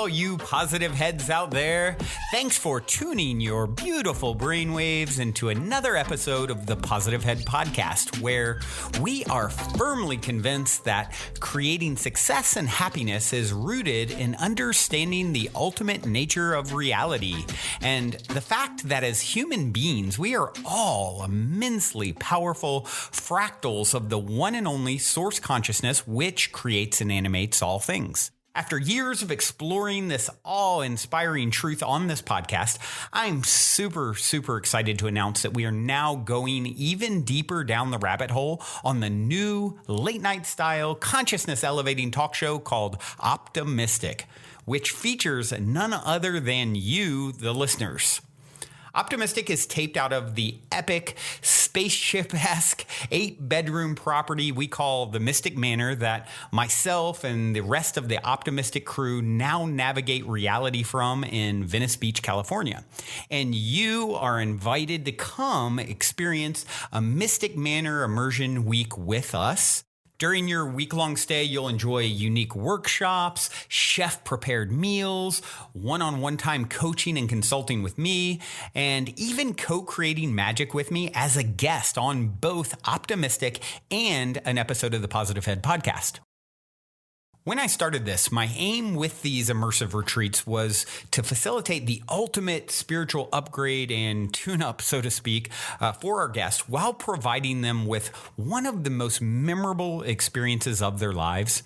all you positive heads out there. Thanks for tuning your beautiful brainwaves into another episode of the Positive Head Podcast, where we are firmly convinced that creating success and happiness is rooted in understanding the ultimate nature of reality, and the fact that as human beings, we are all immensely powerful fractals of the one and only source consciousness which creates and animates all things. After years of exploring this awe-inspiring truth on this podcast, I'm super excited to announce that we are now going even deeper down the rabbit hole on the new late-night style consciousness-elevating talk show called Optimistic, which features none other than you, the listeners. Optimistic is taped out of the epic, spaceship-esque 8-bedroom property we call the Mystic Manor that myself and the rest of the Optimistic crew now navigate reality from in Venice Beach, California. And you are invited to come experience a Mystic Manor immersion week with us. During your week-long stay, you'll enjoy unique workshops, chef-prepared meals, one-on-one time coaching and consulting with me, and even co-creating magic with me as a guest on both Optimistic and an episode of the Positive Head podcast. When I started this, my aim with these immersive retreats was to facilitate the ultimate spiritual upgrade and tune-up, so to speak, for our guests while providing them with one of the most memorable experiences of their lives.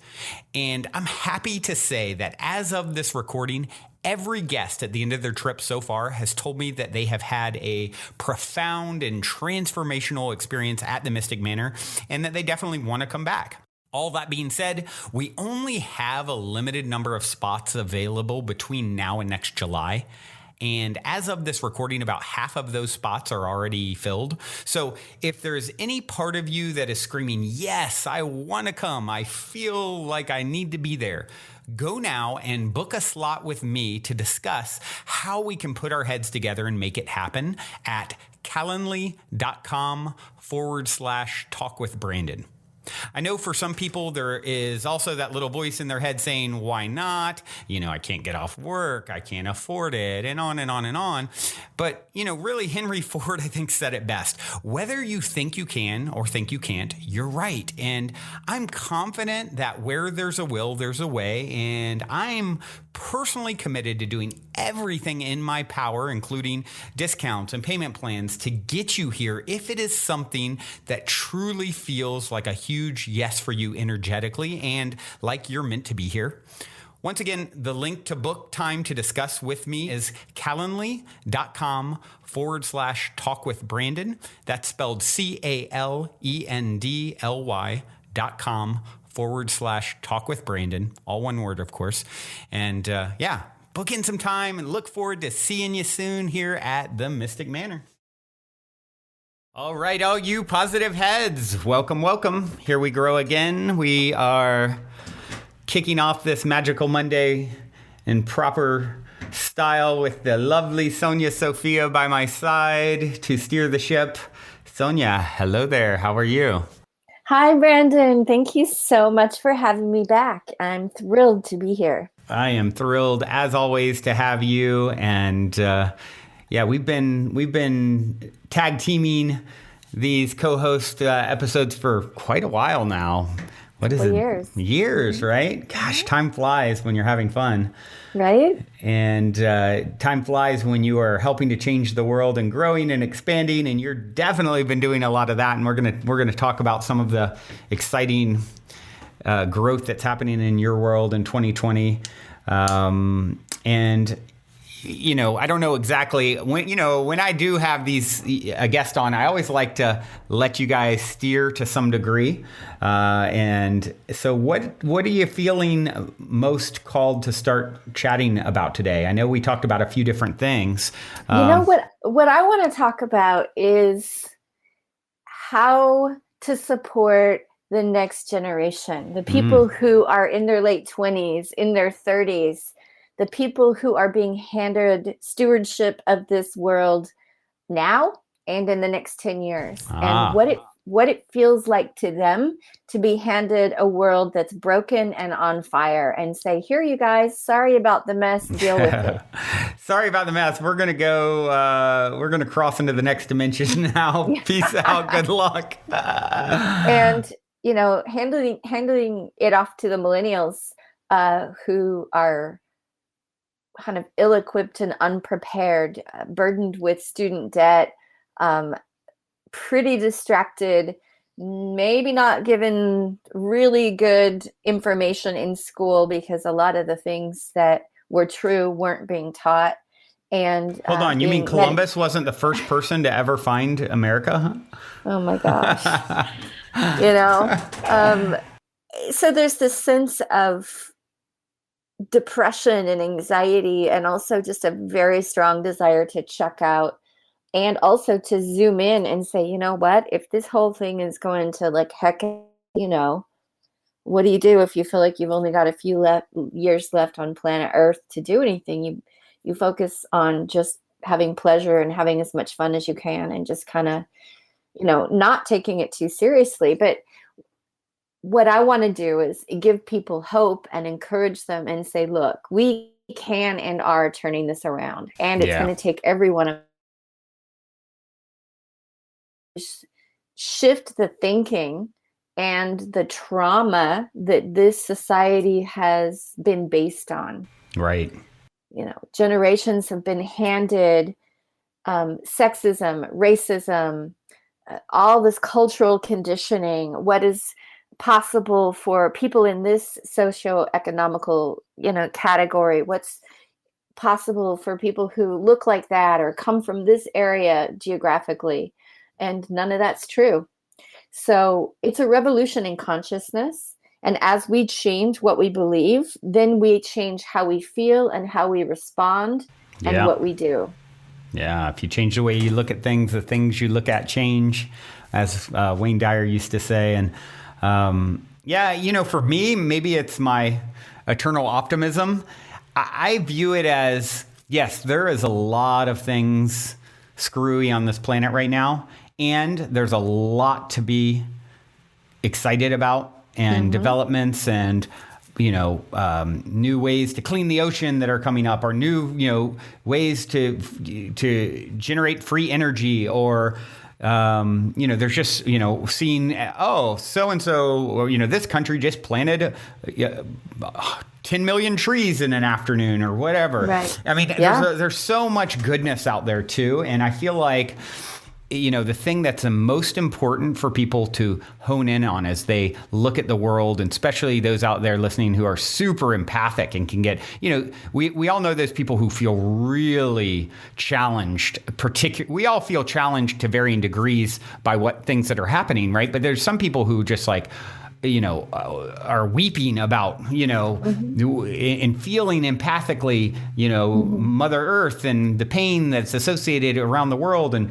And I'm happy to say that as of this recording, every guest at the end of their trip so far has told me that they have had a profound and transformational experience at the Mystic Manor and that they definitely want to come back. All that being said, we only have a limited number of spots available between now and next July. And as of this recording, about half of those spots are already filled. So if there's any part of you that is screaming, yes, I want to come, I feel like I need to be there, go now and book a slot with me to discuss how we can put our heads together and make it happen at calendly.com/talkwithbrandon. I know for some people there is also that little voice in their head saying, why not? I can't get off work. I can't afford it, and on and on and on. But, really Henry Ford, I think, said it best. Whether you think you can or think you can't, you're right. And I'm confident that where there's a will, there's a way. And I'm personally committed to doing everything in my power, including discounts and payment plans, to get you here if it is something that truly feels like a huge yes for you energetically and like you're meant to be here. Once again, the link to book time to discuss with me is calendly.com/talkwithbrandon. That's spelled calendly.com/talkwithbrandon. All one word, of course. And book in some time and look forward to seeing you soon here at the Mystic Manor. All right, all you positive heads, welcome. Here we grow again. We are kicking off this magical Monday in proper style with the lovely Sophia by my side to steer the ship. Sonya, hello there. How are you? Hi, Brandon. Thank you so much for having me back. I'm thrilled to be here. I am thrilled, as always, to have you. And we've been tag teaming these co-host episodes for quite a while now. What is it? Years, right? Gosh, time flies when you're having fun. Right? And time flies when you are helping to change the world and growing and expanding. And you're definitely been doing a lot of that. And we're gonna talk about some of the exciting growth that's happening in your world in 2020. And I don't know exactly when I do have a guest on, I always like to let you guys steer to some degree. And so what are you feeling most called to start chatting about today? I know we talked about a few different things. What I want to talk about is how to support the next generation, the people who are in their late 20s, in their 30s, the people who are being handed stewardship of this world now and in the next 10 years. And what it feels like to them to be handed a world that's broken and on fire and say, here, you guys, sorry about the mess, deal with it. Sorry about the mess. We're going to go, we're going to cross into the next dimension now. Peace out. Good luck. And, you know, handing it off to the millennials who are kind of ill-equipped and unprepared, burdened with student debt, pretty distracted, maybe not given really good information in school because a lot of the things that were true weren't being taught. And hold on, you mean Columbus wasn't the first person to ever find America? Huh? Oh my gosh. You know, so there's this sense of depression and anxiety, and also just a very strong desire to check out, and also to zoom in and say, you know what, if this whole thing is going to like heck, you know, what do you do if you feel like you've only got a few years left on planet Earth to do anything? You focus on just having pleasure and having as much fun as you can, and just kind of, you know, not taking it too seriously. But what I want to do is give people hope and encourage them and say, look, we can and are turning this around. And it's going to take everyone to shift the thinking and the trauma that this society has been based on. Right. You know, generations have been handed sexism, racism, all this cultural conditioning, what is possible for people in this socioeconomical, you know, category, what's possible for people who look like that or come from this area geographically, and none of that's true. So it's a revolution in consciousness, and as we change what we believe, then we change how we feel and how we respond and what we do. Yeah, if you change the way you look at things, the things you look at change, as Wayne Dyer used to say. And yeah, you know, for me, maybe it's my eternal optimism. I view it as, yes, there is a lot of things screwy on this planet right now, and there's a lot to be excited about, and developments, and you know, new ways to clean the ocean that are coming up, or new, you know, ways to generate free energy, or you know, there's just, you know, seeing, oh, so-and-so, or, you know, this country just planted 10 million trees in an afternoon or whatever. Right. I mean, there's so much goodness out there too. And I feel like, you know, the thing that's the most important for people to hone in on as they look at the world, and especially those out there listening who are super empathic and can get, you know, we all know those people who feel really challenged, we all feel challenged to varying degrees by what things that are happening, right? But there's some people who just like, you know, are weeping about, you know, and feeling empathically, you know, Mother Earth and the pain that's associated around the world. And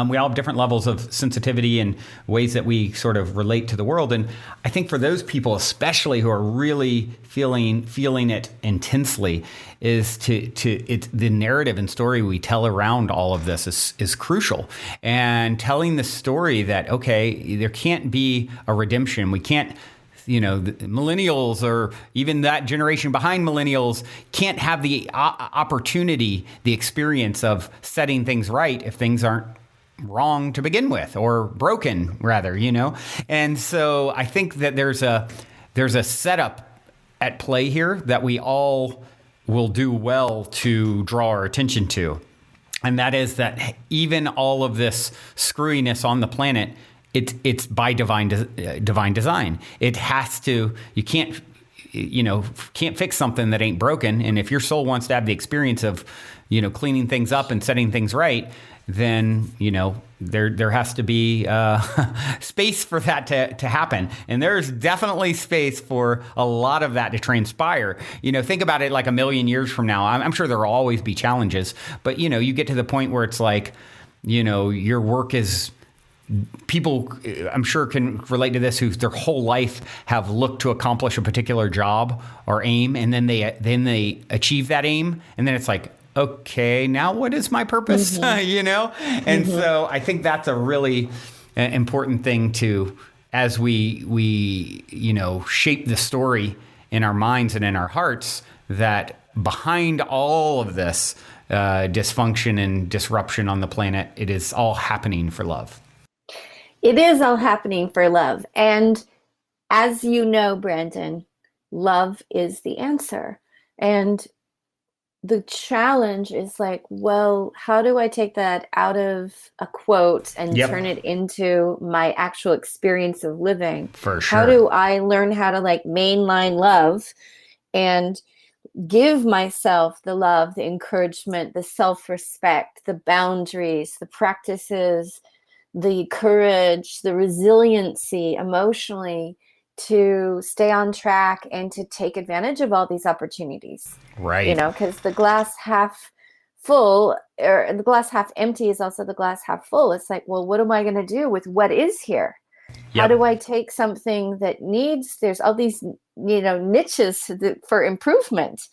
we all have different levels of sensitivity and ways that we sort of relate to the world. And I think for those people, especially who are really feeling it intensely, is it's the narrative and story we tell around all of this is crucial. And telling the story that, okay, there can't be a redemption. We can't, you know, the millennials or even that generation behind millennials can't have the opportunity, the experience of setting things right if things aren't wrong to begin with, or broken rather, you know? And so I think that there's a setup at play here that we all will do well to draw our attention to. And that is that even all of this screwiness on the planet, it's by divine design. It has to, you can't fix something that ain't broken. And if your soul wants to have the experience of, you know, cleaning things up and setting things right, then, you know, there has to be space for that to happen. And there's definitely space for a lot of that to transpire. You know, think about it like a million years from now. I'm sure there will always be challenges, but, you know, you get to the point where it's like, you know, your work is, people, I'm sure, can relate to this, who their whole life have looked to accomplish a particular job or aim, and then they achieve that aim, and then it's like, okay, now what is my purpose? You know? And so I think that's a really important thing to, as we shape the story in our minds and in our hearts, that behind all of this dysfunction and disruption on the planet, it is all happening for love. It is all happening for love. And as you know, Brandon, love is the answer. And the challenge is like, well, how do I take that out of a quote and turn it into my actual experience of living? For sure. How do I learn how to like mainline love and give myself the love, the encouragement, the self-respect, the boundaries, the practices, the courage, the resiliency emotionally to stay on track and to take advantage of all these opportunities. Right. Because the glass half full or the glass half empty is also the glass half full. It's like, well, what am I going to do with what is here? How do I take something that there's all these, niches for improvement.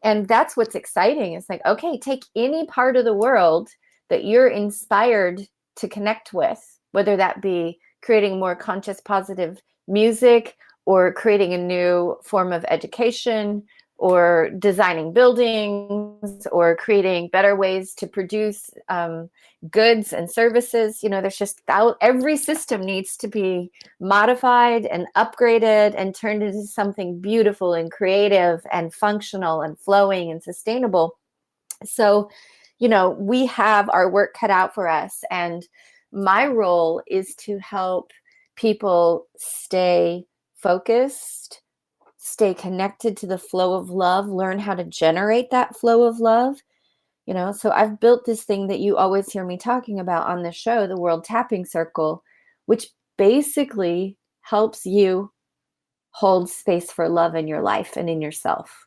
And that's what's exciting. It's like, okay, take any part of the world that you're inspired to connect with, whether that be creating more conscious, positive music or creating a new form of education or designing buildings or creating better ways to produce goods and services. There's just every system needs to be modified and upgraded and turned into something beautiful and creative and functional and flowing and sustainable. So, we have our work cut out for us. And my role is to help people stay focused, stay connected to the flow of love, learn how to generate that flow of love. So I've built this thing that you always hear me talking about on the show, the World Tapping Circle, which basically helps you hold space for love in your life and in yourself.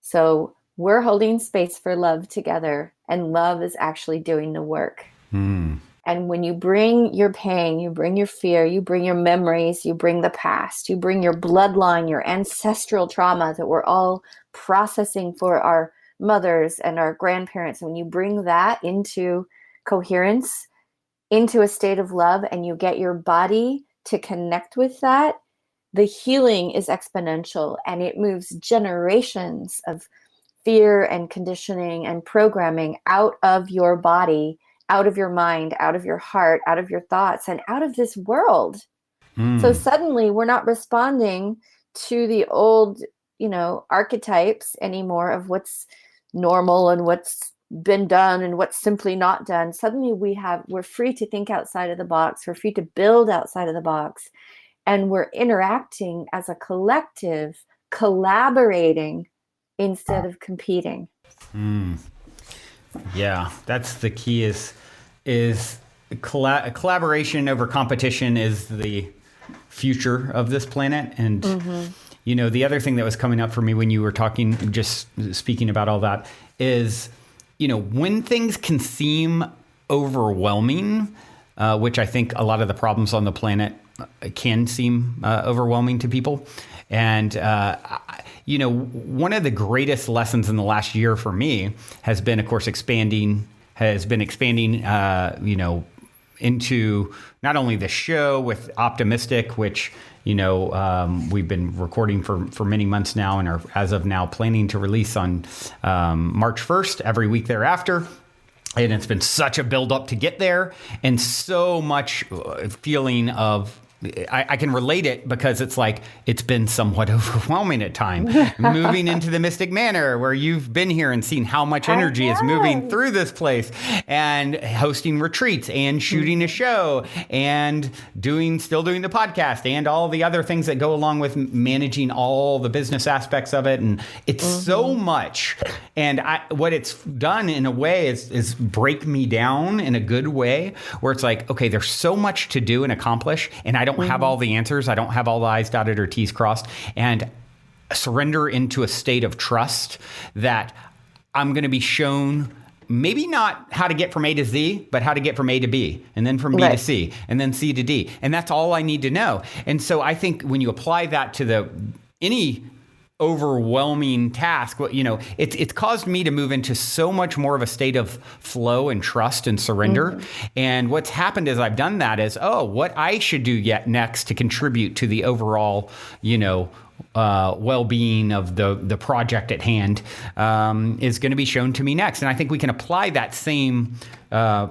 So we're holding space for love together, and love is actually doing the work. And when you bring your pain, you bring your fear, you bring your memories, you bring the past, you bring your bloodline, your ancestral trauma that we're all processing for our mothers and our grandparents. And when you bring that into coherence, into a state of love, and you get your body to connect with that, the healing is exponential, and it moves generations of fear and conditioning and programming out of your body, out of your mind, out of your heart, out of your thoughts, and out of this world. So suddenly we're not responding to the old, archetypes anymore of what's normal and what's been done and what's simply not done. Suddenly we're free to think outside of the box. We're free to build outside of the box. And we're interacting as a collective, collaborating instead of competing. Yeah, that's the key is collaboration over competition is the future of this planet. And, the other thing that was coming up for me when you were talking, just speaking about all that is, when things can seem overwhelming, which I think a lot of the problems on the planet can seem overwhelming to people. And, one of the greatest lessons in the last year for me has been, of course, expanding, into not only the show with Optimistic, which, we've been recording for many months now and are, as of now, planning to release on March 1st, every week thereafter. And it's been such a build up to get there, and so much feeling of, I can relate it because it's like, it's been somewhat overwhelming at times. Moving into the Mystic Manor, where you've been here and seen how much energy is moving through this place, and hosting retreats and shooting a show and still doing the podcast and all the other things that go along with managing all the business aspects of it. And it's so much. And what it's done in a way is break me down in a good way, where it's like, okay, there's so much to do and accomplish, and I don't have all the answers. I don't have all the I's dotted or T's crossed, and surrender into a state of trust that I'm going to be shown maybe not how to get from A to Z, but how to get from A to B, and then from B to C, and then C to D. And that's all I need to know. And so I think when you apply that to any overwhelming task. It's caused me to move into so much more of a state of flow and trust and surrender. And what's happened as I've done that is, what I should do yet next to contribute to the overall, well-being of the project at hand is going to be shown to me next. And I think we can apply that same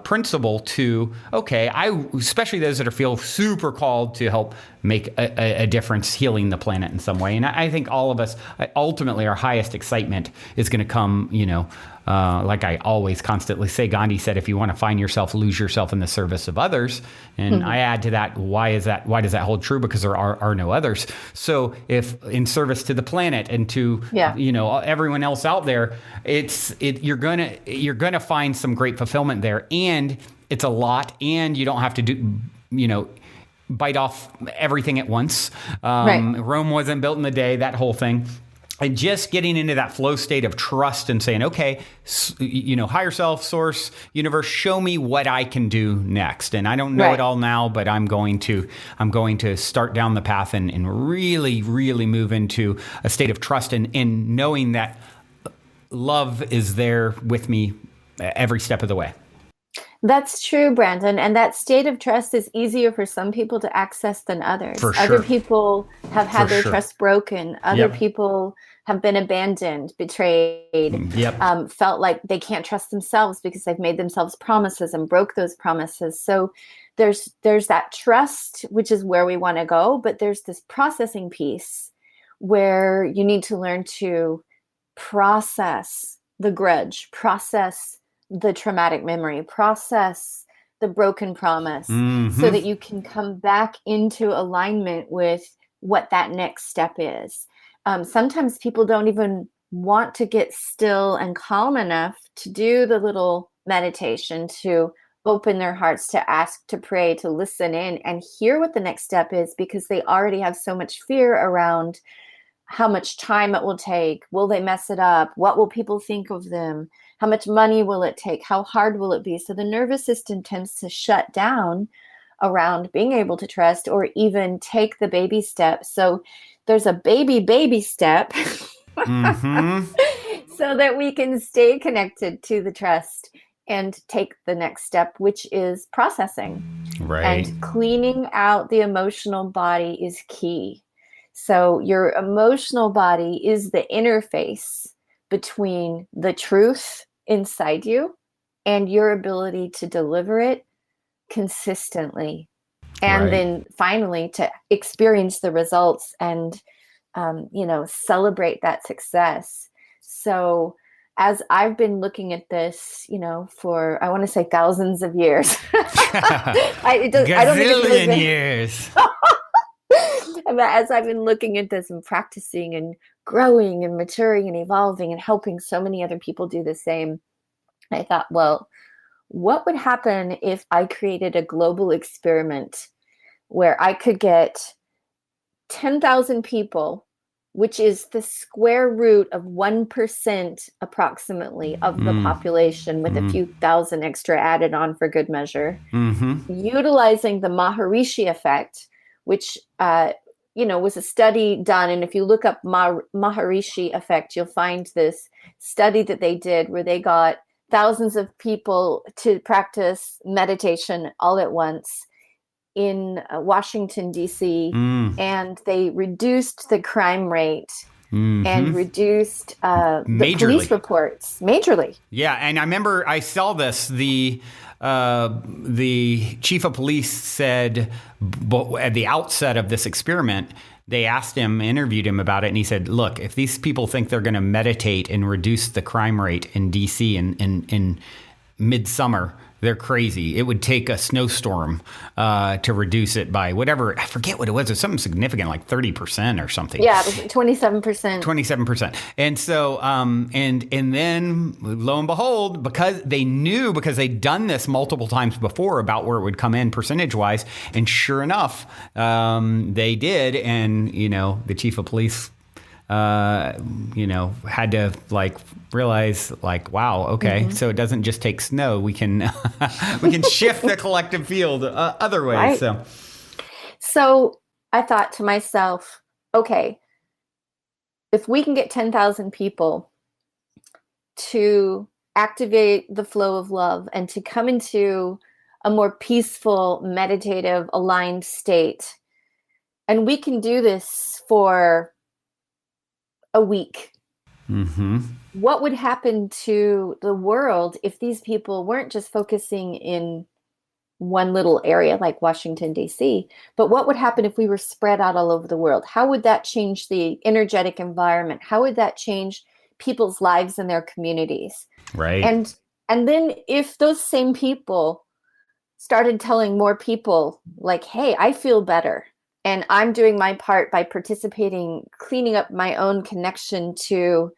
principle to, especially those that feel super called to help make a difference healing the planet in some way. And I think all of us, ultimately, our highest excitement is going to come, like I always constantly say, Gandhi said, if you want to find yourself, lose yourself in the service of others. And I add to that, why does that hold true? Because there are no others. So if in service to the planet and to, everyone else out there, you're going to find some great fulfillment there. And it's a lot, and you don't have to do, bite off everything at once. Rome wasn't built in a day, that whole thing. And just getting into that flow state of trust and saying, higher self, source, universe, show me what I can do next. And I don't know it all now, but I'm going to start down the path and really, really move into a state of trust and knowing that love is there with me every step of the way. That's true, Brandon. And that state of trust is easier for some people to access than others. For sure. Other people have had their trust broken. Other people have been abandoned, betrayed, felt like they can't trust themselves because they've made themselves promises and broke those promises. So there's that trust, which is where we want to go. But there's this processing piece where you need to learn to process the grudge, process the traumatic memory, process the broken promise, so that you can come back into alignment with what that next step is. Sometimes people don't even want to get still and calm enough to do the little meditation, to open their hearts, to ask, to pray, to listen in and hear what the next step is, because they already have so much fear around how much time it will take. Will they mess it up? What will people think of them? How much money will it take? How hard will it be? So the nervous system tends to shut down around being able to trust or even take the baby step. So there's a baby step so that we can stay connected to the trust and take the next step, which is processing. Right. And cleaning out the emotional body is key. So your emotional body is the interface between the truth inside you and your ability to deliver it consistently. And then finally to experience the results and, celebrate that success. So as I've been looking at this, for, I want to say thousands of years. I don't think years. As I've been looking at this and practicing and growing and maturing and evolving and helping so many other people do the same, I thought, well, what would happen if I created a global experiment where I could get 10,000 people, which is the square root of 1% approximately of the population, with a few thousand extra added on for good measure, utilizing the Maharishi effect, which was a study done. And if you look up Maharishi effect, you'll find this study that they did where they got thousands of people to practice meditation all at once in Washington, D.C., and they reduced the crime rate and reduced the police reports majorly. Yeah, and I remember I saw this. The chief of police said at the outset of this experiment, they interviewed him about it, and he said, look, if these people think they're going to meditate and reduce the crime rate in D.C. in midsummer, they're crazy. It would take a snowstorm to reduce it by whatever. I forget what it was. It was something significant, like 30% or something. Yeah, it was 27%. 27%. And so, and then lo and behold, because they'd done this multiple times before about where it would come in percentage wise. And sure enough, they did. And, the chief of police had to realize wow, okay, so it doesn't just take snow. We can shift the collective field other ways. Right. So I thought to myself, okay, if we can get 10,000 people to activate the flow of love and to come into a more peaceful, meditative, aligned state, and we can do this for a week. Mm-hmm. What would happen to the world if these people weren't just focusing in one little area like Washington, D.C., but what would happen if we were spread out all over the world? How would that change the energetic environment? How would that change people's lives and their communities? Right. And then if those same people started telling more people like, hey, I feel better and I'm doing my part by participating, cleaning up my own connection to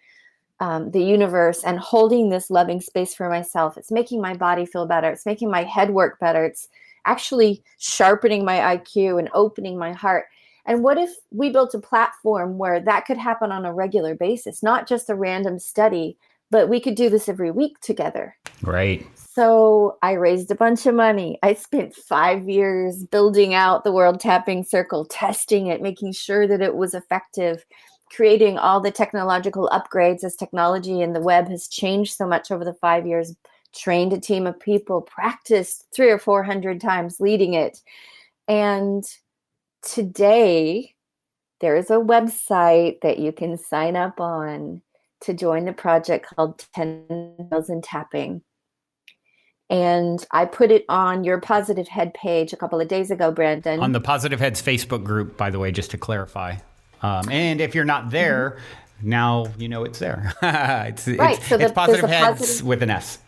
the universe and holding this loving space for myself. It's making my body feel better. It's making my head work better. It's actually sharpening my IQ and opening my heart. And what if we built a platform where that could happen on a regular basis, not just a random study, but we could do this every week together? Right. So I raised a bunch of money. I spent 5 years building out the World Tapping Circle, testing it, making sure that it was effective, creating all the technological upgrades as technology and the web has changed so much over the 5 years, trained a team of people, practiced 300 or 400 times leading it. And today there is a website that you can sign up on to join the project called 10,000 Tapping. And I put it on your Positive Head page a couple of days ago, Brandon. On the Positive Heads Facebook group, by the way, just to clarify. And if you're not there, now you know it's there. it's Positive Heads with an S.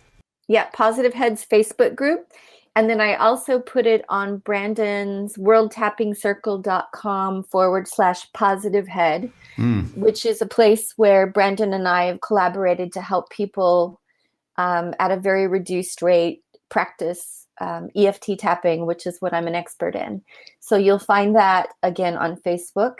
Yeah, Positive Heads Facebook group. And then I also put it on Brandon's worldtappingcircle.com/positive head, which is a place where Brandon and I have collaborated to help people at a very reduced rate practice EFT tapping, which is what I'm an expert in. So you'll find that again on Facebook,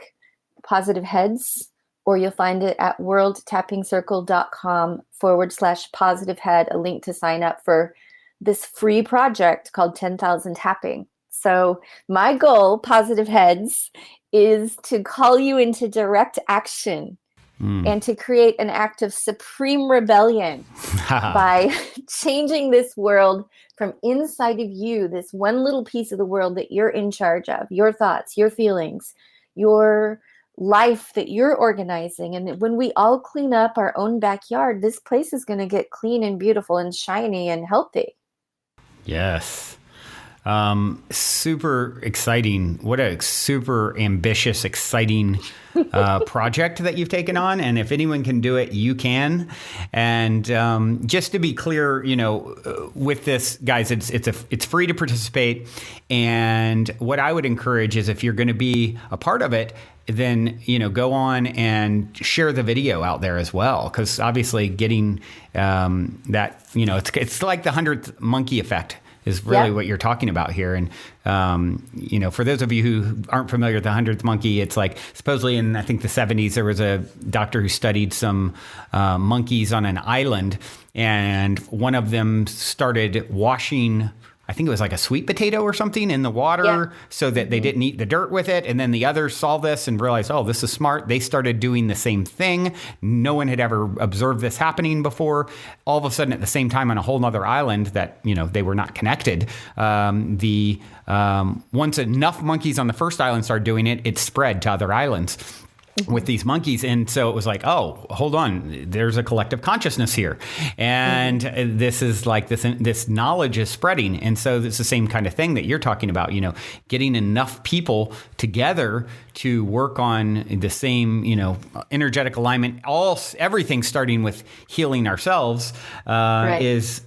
Positive Heads, or you'll find it at worldtappingcircle.com/positive head, a link to sign up for this free project called 10,000 Tapping. So my goal, Positive Heads, is to call you into direct action and to create an act of supreme rebellion by changing this world from inside of you, this one little piece of the world that you're in charge of, your thoughts, your feelings, your life that you're organizing. And when we all clean up our own backyard, this place is going to get clean and beautiful and shiny and healthy. Yes. Super exciting. What a super ambitious, exciting project that you've taken on. And if anyone can do it, you can. And just to be clear, with this, guys, it's free to participate. And what I would encourage is if you're going to be a part of it, then, go on and share the video out there as well. Because obviously getting that, it's like the 100th monkey effect is really what you're talking about here. And, for those of you who aren't familiar with the 100th monkey, it's like supposedly in, I think, the 70s, there was a doctor who studied some monkeys on an island. And one of them started washing, I think it was like a sweet potato or something, in the water so that they didn't eat the dirt with it. And then the others saw this and realized, oh, this is smart. They started doing the same thing. No one had ever observed this happening before. All of a sudden, at the same time, on a whole nother island that, they were not connected, once enough monkeys on the first island started doing it, it spread to other islands with these monkeys. And so it was like, oh, hold on, there's a collective consciousness here. And this is like this knowledge is spreading. And so it's the same kind of thing that you're talking about, getting enough people together to work on the same, energetic alignment, everything starting with healing ourselves is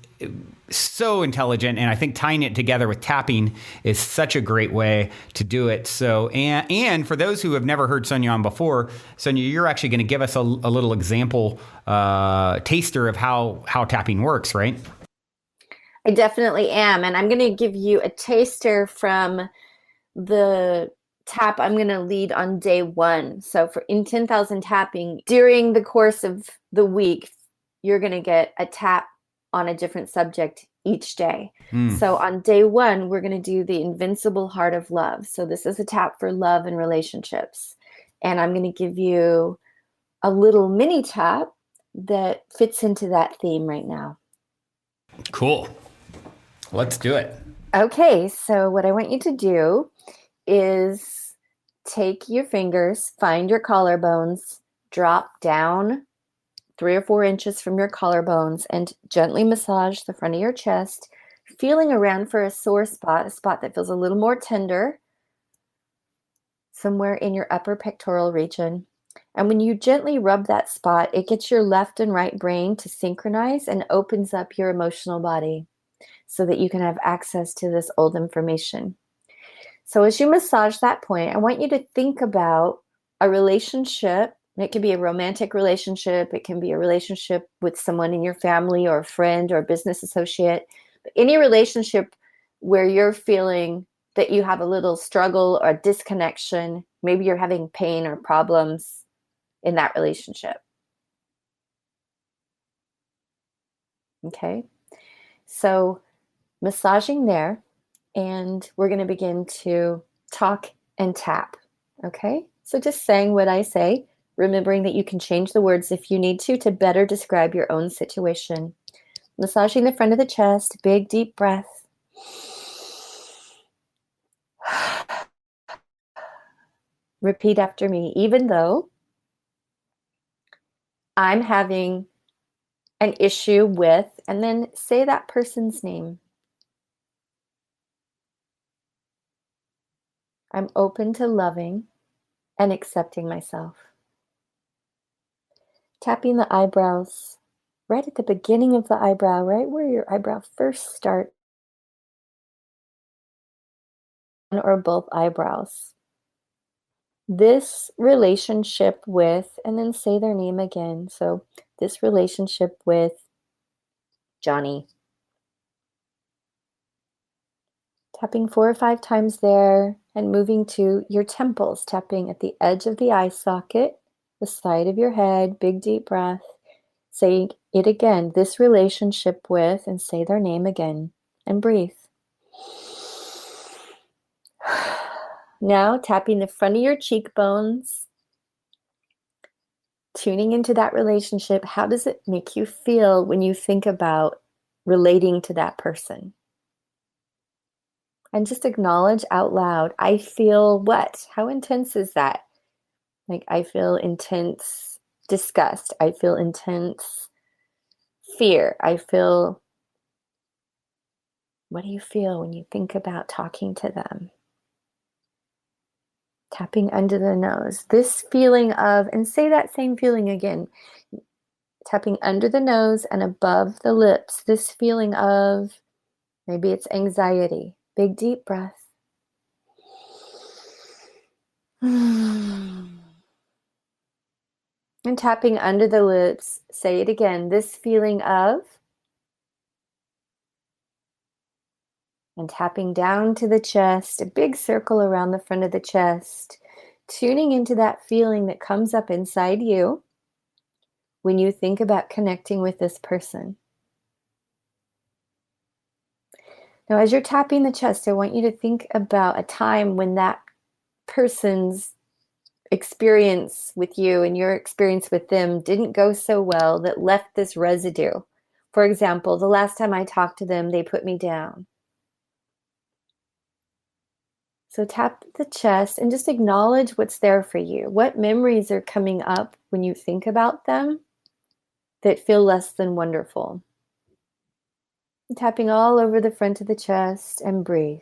so intelligent. And I think tying it together with tapping is such a great way to do it. So, and for those who have never heard Sonya on before, Sonya, you're actually going to give us a little example taster of how tapping works, right? I definitely am. And I'm going to give you a taster from the tap I'm going to lead on day 1. So in 10,000 Tapping, during the course of the week, you're going to get a tap on a different subject each day. So on day 1, we're going to do the Invincible Heart of Love. So this is a tap for love and relationships. And I'm going to give you a little mini tap that fits into that theme right now. Cool. Let's do it. Okay, so what I want you to do is take your fingers, find your collarbones, drop down 3 or 4 inches from your collarbones, and gently massage the front of your chest, feeling around for a sore spot, a spot that feels a little more tender, somewhere in your upper pectoral region. And when you gently rub that spot, it gets your left and right brain to synchronize and opens up your emotional body so that you can have access to this old information. So as you massage that point, I want you to think about a relationship. It can be a romantic relationship. It can be a relationship with someone in your family or a friend or a business associate. But any relationship where you're feeling that you have a little struggle or disconnection, maybe you're having pain or problems in that relationship. Okay. So massaging there, and we're going to begin to talk and tap. Okay. So just saying what I say, remembering that you can change the words if you need to better describe your own situation. Massaging the front of the chest, big deep breath. Repeat after me, even though I'm having an issue with, and then say that person's name. I'm open to loving and accepting myself. Tapping the eyebrows, right at the beginning of the eyebrow, right where your eyebrow first starts, or both eyebrows. This relationship with, and then say their name again. So this relationship with Johnny. Tapping 4 or 5 times there and moving to your temples, tapping at the edge of the eye socket, the side of your head, big deep breath. Say it again, this relationship with, and say their name again, and breathe. Now tapping the front of your cheekbones, tuning into that relationship. How does it make you feel when you think about relating to that person? And just acknowledge out loud, I feel what? How intense is that? Like, I feel intense disgust. I feel intense fear. I feel, what do you feel when you think about talking to them? Tapping under the nose. This feeling of, and say that same feeling again. Tapping under the nose and above the lips. This feeling of, maybe it's anxiety. Big deep breath. And tapping under the lips, say it again. This feeling of, and tapping down to the chest, a big circle around the front of the chest, tuning into that feeling that comes up inside you when you think about connecting with this person. Now, as you're tapping the chest, I want you to think about a time when that person's experience with you and your experience with them didn't go so well, that left this residue. For example, the last time I talked to them, they put me down. So tap the chest and just acknowledge what's there for you. What memories are coming up when you think about them that feel less than wonderful? Tapping all over the front of the chest, and breathe.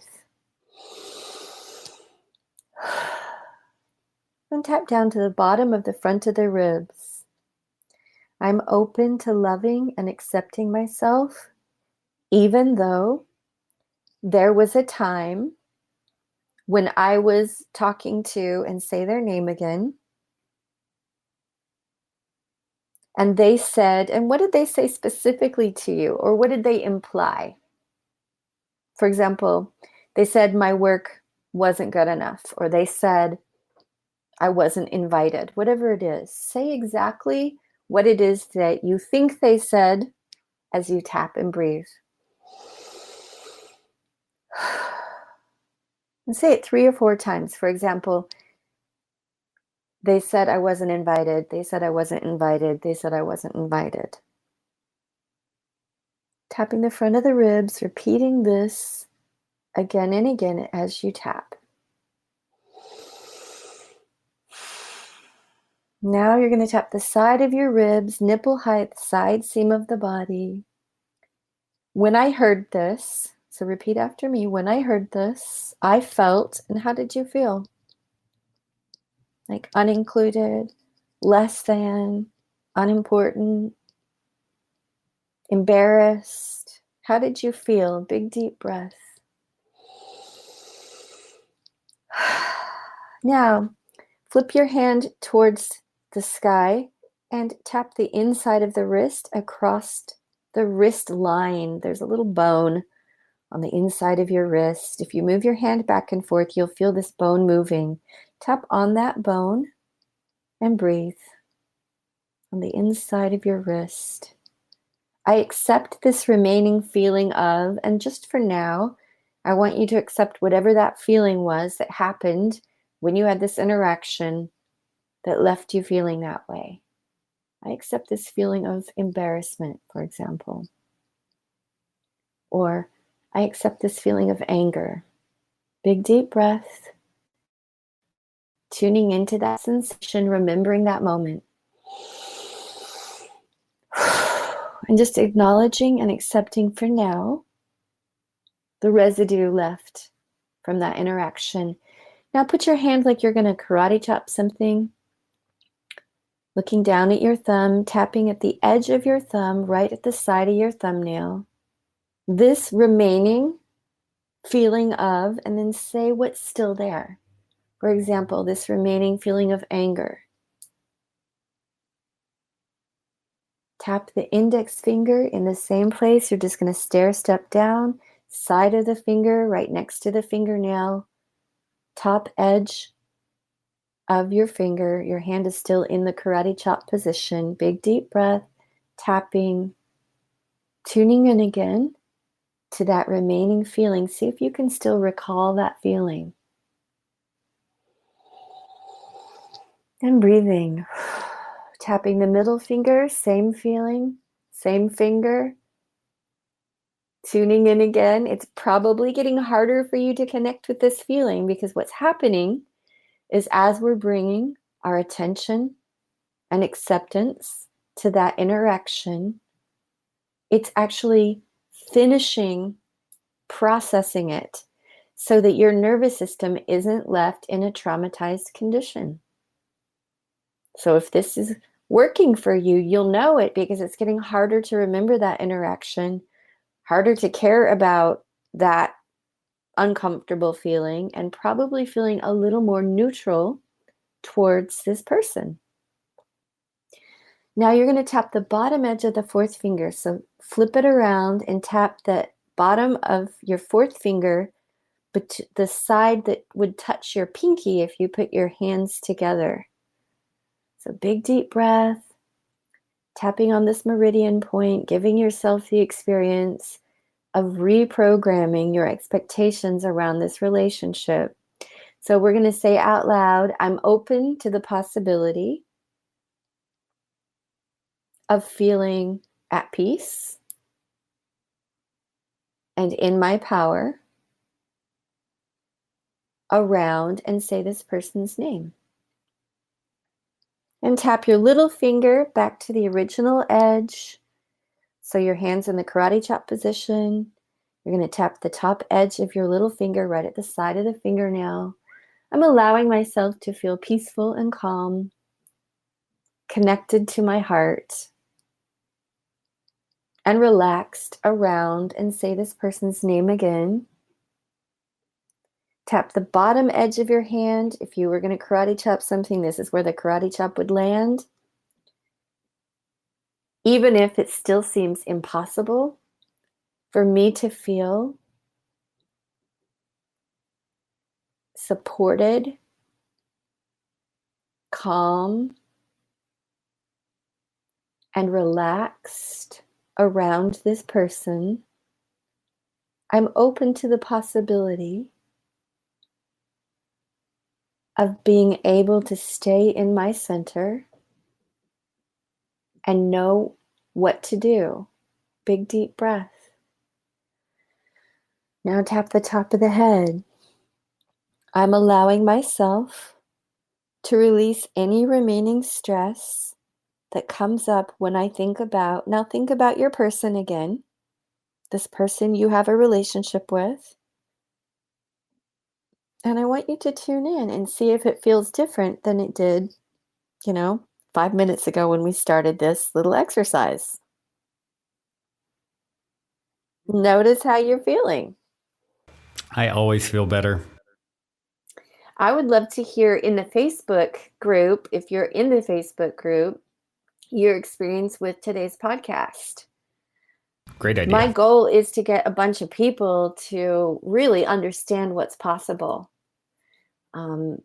And tap down to the bottom of the front of the ribs. I'm open to loving and accepting myself, even though there was a time when I was talking to, and say their name again, and they said, and what did they say specifically to you? Or what did they imply? For example, they said my work wasn't good enough, or they said I wasn't invited. Whatever it is, say exactly what it is that you think they said as you tap and breathe. And say it 3 or 4 times. For example, They said I wasn't invited. They said I wasn't invited. They said I wasn't invited. Tapping the front of the ribs, repeating this again and again as you tap. Now you're going to tap the side of your ribs, nipple height, side seam of the body. When I heard this, so repeat after me. When I heard this, I felt, and how did you feel? Like unincluded, less than, unimportant, embarrassed. How did you feel? Big deep breath. Now, flip your hand towards the sky and tap the inside of the wrist across the wrist line. There's a little bone on the inside of your wrist. If you move your hand back and forth, you'll feel this bone moving. Tap on that bone and breathe on the inside of your wrist. I accept this remaining feeling of, and just for now, I want you to accept whatever that feeling was that happened when you had this interaction that left you feeling that way. I accept this feeling of embarrassment, for example. Or I accept this feeling of anger. Big deep breath. Tuning into that sensation, remembering that moment. And just acknowledging and accepting for now the residue left from that interaction. Now put your hand like you're going to karate chop something. Looking down at your thumb, tapping at the edge of your thumb, right at the side of your thumbnail. This remaining feeling of, and then say what's still there. For example, this remaining feeling of anger. Tap the index finger in the same place. You're just going to stair step down, side of the finger right next to the fingernail, top edge of your finger. Your hand is still in the karate chop position. Big deep breath, tapping, tuning in again to that remaining feeling. See if you can still recall that feeling. And breathing. Tapping the middle finger, same feeling, same finger. Tuning in again. It's probably getting harder for you to connect with this feeling because what's happening is as we're bringing our attention and acceptance to that interaction, it's actually finishing processing it so that your nervous system isn't left in a traumatized condition. So if this is working for you, you'll know it because it's getting harder to remember that interaction, harder to care about that uncomfortable feeling, and probably feeling a little more neutral towards this person. Now you're going to tap the bottom edge of the fourth finger. So flip it around and tap the bottom of your fourth finger, but the side that would touch your pinky if you put your hands together. So big deep breath, tapping on this meridian point, giving yourself the experience of reprogramming your expectations around this relationship. So we're going to say out loud, I'm open to the possibility of feeling at peace and in my power around, and say this person's name. And tap your little finger back to the original edge. So your hand's in the karate chop position. You're going to tap the top edge of your little finger right at the side of the fingernail. I'm allowing myself to feel peaceful and calm, connected to my heart, and relaxed around, and say this person's name again. Tap the bottom edge of your hand. If you were going to karate chop something, this is where the karate chop would land. Even if it still seems impossible for me to feel supported, calm, and relaxed around this person, I'm open to the possibility of being able to stay in my center and know what to do. Big, deep breath. Now tap the top of the head. I'm allowing myself to release any remaining stress that comes up when I think about, now think about your person again, this person you have a relationship with. And I want you to tune in and see if it feels different than it did, 5 minutes ago when we started this little exercise. Notice how you're feeling. I always feel better. I would love to hear in the Facebook group, if you're in the Facebook group, your experience with today's podcast. Great idea. My goal is to get a bunch of people to really understand what's possible.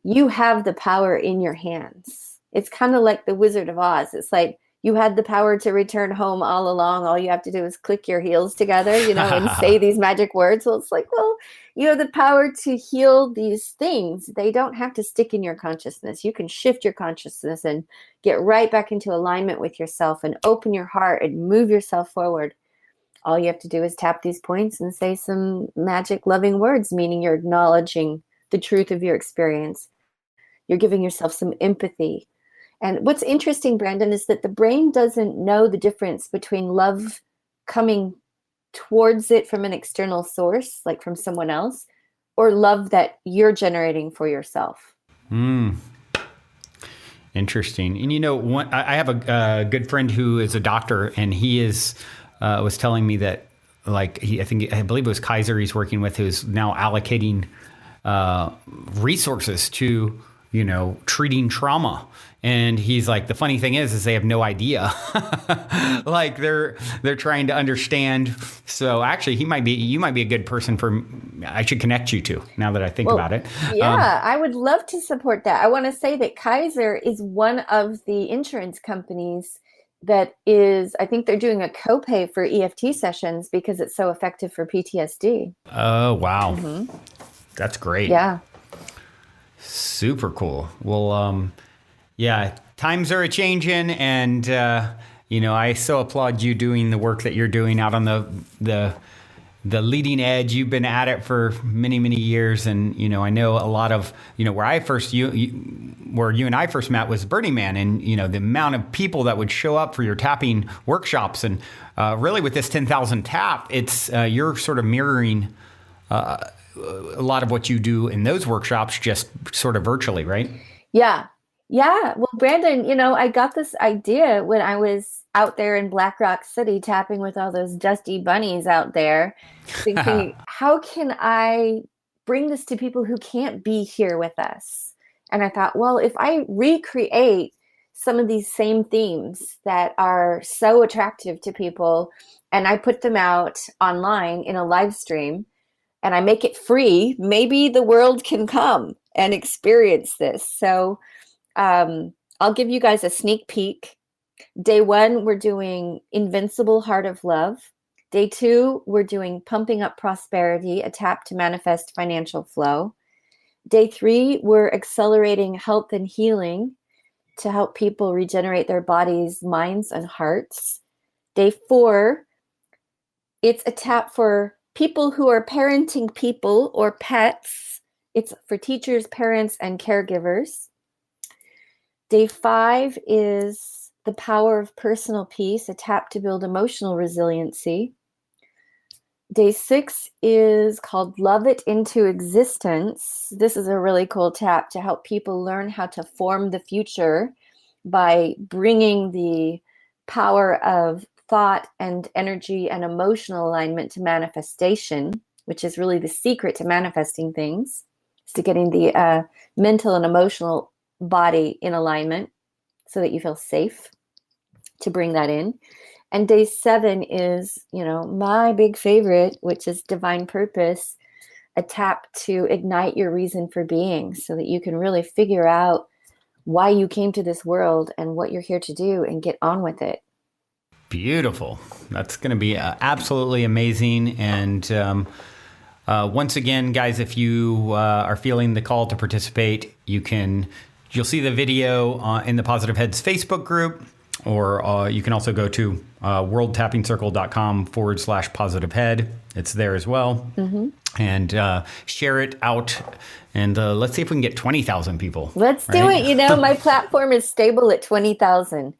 You have the power in your hands. It's kind of like the Wizard of Oz. It's like you had the power to return home all along. All you have to do is click your heels together, and say these magic words. Well, it's like, well, you have the power to heal these things. They don't have to stick in your consciousness. You can shift your consciousness and get right back into alignment with yourself and open your heart and move yourself forward. All you have to do is tap these points and say some magic loving words, meaning you're acknowledging the truth of your experience. You're giving yourself some empathy. And what's interesting, Brandon, is that the brain doesn't know the difference between love coming towards it from an external source, like from someone else, or love that you're generating for yourself. Interesting. And I have a good friend who is a doctor, and he was telling me that, like, I believe it was Kaiser he's working with, who's now allocating resources to, treating trauma. And he's like, the funny thing is they have no idea. Like they're trying to understand. So actually you might be a good person I should connect you to, now that I think about it. Yeah, I would love to support that. I want to say that Kaiser is one of the insurance companies that is, I think they're doing a copay for EFT sessions because it's so effective for PTSD. Oh, wow. Mm-hmm. That's great. Yeah. Super cool. Well, yeah, times are a-changing, and, I so applaud you doing the work that you're doing out on the leading edge. You've been at it for many, many years, and, I know a lot of, where you and I first met was Burning Man, and, the amount of people that would show up for your tapping workshops, and really with this 10,000 tap, it's you're sort of mirroring a lot of what you do in those workshops, just sort of virtually, right? Yeah. Yeah. Well, Brandon, I got this idea when I was out there in Black Rock City tapping with all those dusty bunnies out there, thinking, how can I bring this to people who can't be here with us? And I thought, well, if I recreate some of these same themes that are so attractive to people, and I put them out online in a live stream, and I make it free, maybe the world can come and experience this. So I'll give you guys a sneak peek. Day 1, we're doing Invincible Heart of Love. Day 2, we're doing Pumping Up Prosperity, a tap to manifest financial flow. Day 3, we're accelerating health and healing to help people regenerate their bodies, minds, and hearts. Day 4, it's a tap for people who are parenting people or pets. It's for teachers, parents, and caregivers. Day 5 is the power of personal peace, a tap to build emotional resiliency. Day 6 is called Love It Into Existence. This is a really cool tap to help people learn how to form the future by bringing the power of thought and energy and emotional alignment to manifestation, which is really the secret to manifesting things, is to getting the mental and emotional body in alignment so that you feel safe to bring that in. And day 7 is, my big favorite, which is Divine Purpose, a tap to ignite your reason for being so that you can really figure out why you came to this world and what you're here to do and get on with it. Beautiful. That's going to be absolutely amazing. And Once again, guys, if you are feeling the call to participate, you'll see the video in the Positive Heads Facebook group, or you can also go to worldtappingcircle.com/positivehead. It's there as well. Mm-hmm. And share it out. And let's see if we can get 20,000 people. Let's do it. My platform is stable at 20,000.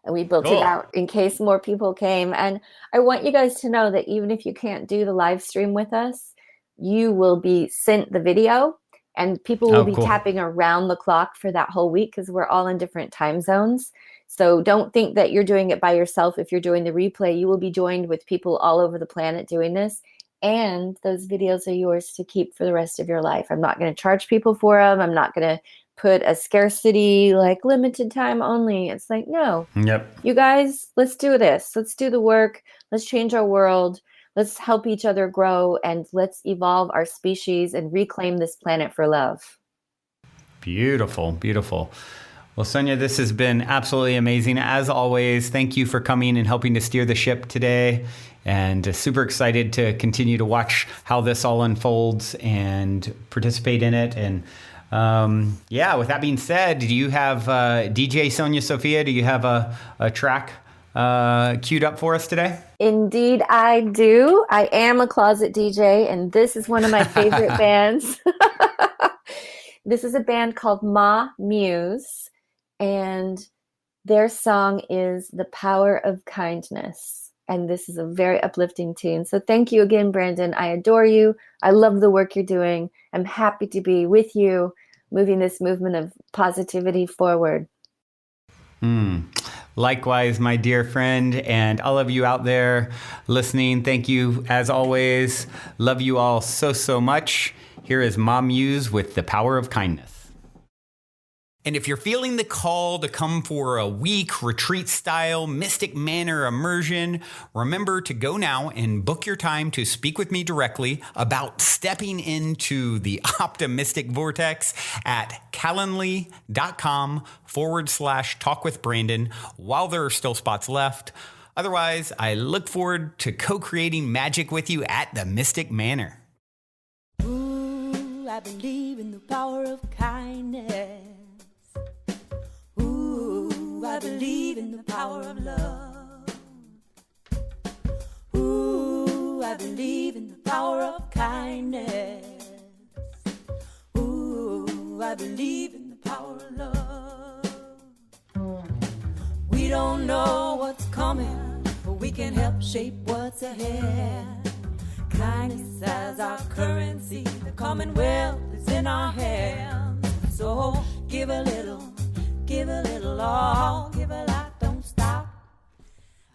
And we built it out in case more people came. And I want you guys to know that even if you can't do the live stream with us, you will be sent the video. And people will be tapping around the clock for that whole week because we're all in different time zones. So don't think that you're doing it by yourself. If you're doing the replay, you will be joined with people all over the planet doing this. And those videos are yours to keep for the rest of your life. I'm not going to charge people for them. I'm not going to put a scarcity, like limited time only. It's like, no. Yep. You guys, let's do this. Let's do the work. Let's change our world. Let's help each other grow. And let's evolve our species and reclaim this planet for love. Beautiful, beautiful. Well, Sonya, this has been absolutely amazing. As always, thank you for coming and helping to steer the ship today. And super excited to continue to watch how this all unfolds and participate in it. And with that being said, do you have DJ Sophia? Do you have a track queued up for us today? Indeed, I do. I am a closet DJ, and this is one of my favorite bands. This is a band called Ma Muse, and their song is The Power of Kindness. And this is a very uplifting tune. So thank you again, Brandon. I adore you. I love the work you're doing. I'm happy to be with you, moving this movement of positivity forward. Likewise, my dear friend, and all of you out there listening, thank you as always. Love you all so, so much. Here is Ma Muse with The Power of Kindness. And if you're feeling the call to come for a week retreat style Mystic Manor immersion, remember to go now and book your time to speak with me directly about stepping into the optimistic vortex at calendly.com/talk with Brandon while there are still spots left. Otherwise, I look forward to co-creating magic with you at the Mystic Manor. Ooh, I believe in the power of kindness. I believe in the power of love. Ooh, I believe in the power of kindness. Ooh, I believe in the power of love. We don't know what's coming, but we can help shape what's ahead. Kindness as our currency, the commonwealth is in our hands. So give a little, all, give a lot, don't stop.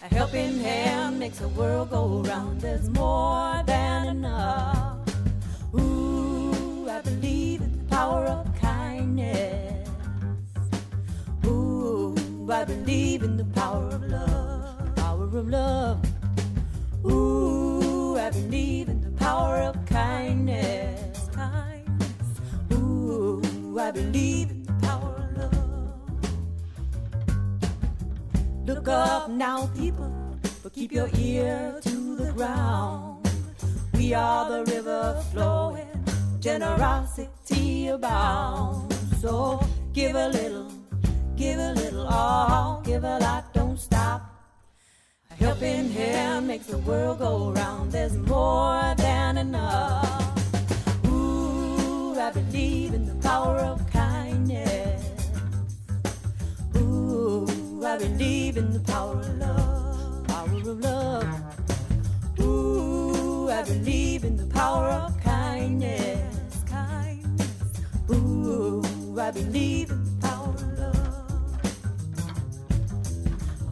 A helping hand makes the world go round. There's more than enough. Ooh, I believe in the power of kindness. Ooh, I believe in the power of love. Power of love. Ooh, I believe in the power of kindness. Kindness. Ooh, I believe in the power of love. Look up now, people, but keep your ear to the ground. We are the river flowing, generosity abound. So give a little, all, give a lot, don't stop. A helping hand makes the world go round. There's more than enough. Ooh, I believe in the power of kindness. I believe in the power of love, power of love. Ooh, I believe in the power of kindness, kindness. Ooh, I believe in the power of love.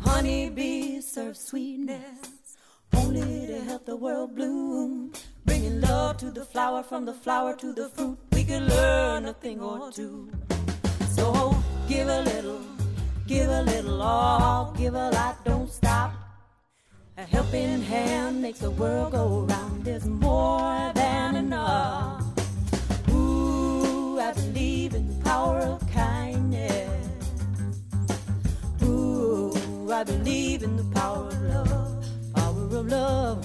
Honeybees serve sweetness only to help the world bloom, bringing love to the flower, from the flower to the fruit. We can learn a thing or two. So give a little, all, give a lot, don't stop. A helping hand makes the world go round. There's more than enough. Ooh, I believe in the power of kindness. Ooh, I believe in the power of love, power of love.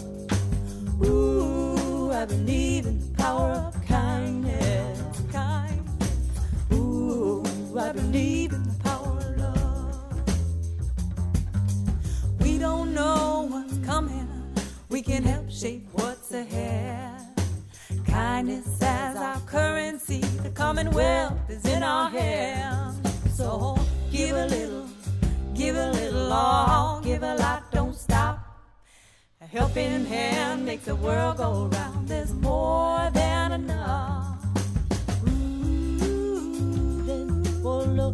Ooh, I I believe in the power of kindness. Ooh, I believe in the power of love. We don't know what's coming. We can help shape what's ahead. Kindness as our currency. The commonwealth is in our hands. So give a little, all. Give a lot, don't stop. A helping hand makes the world go round. There's more than enough. Ooh, oh,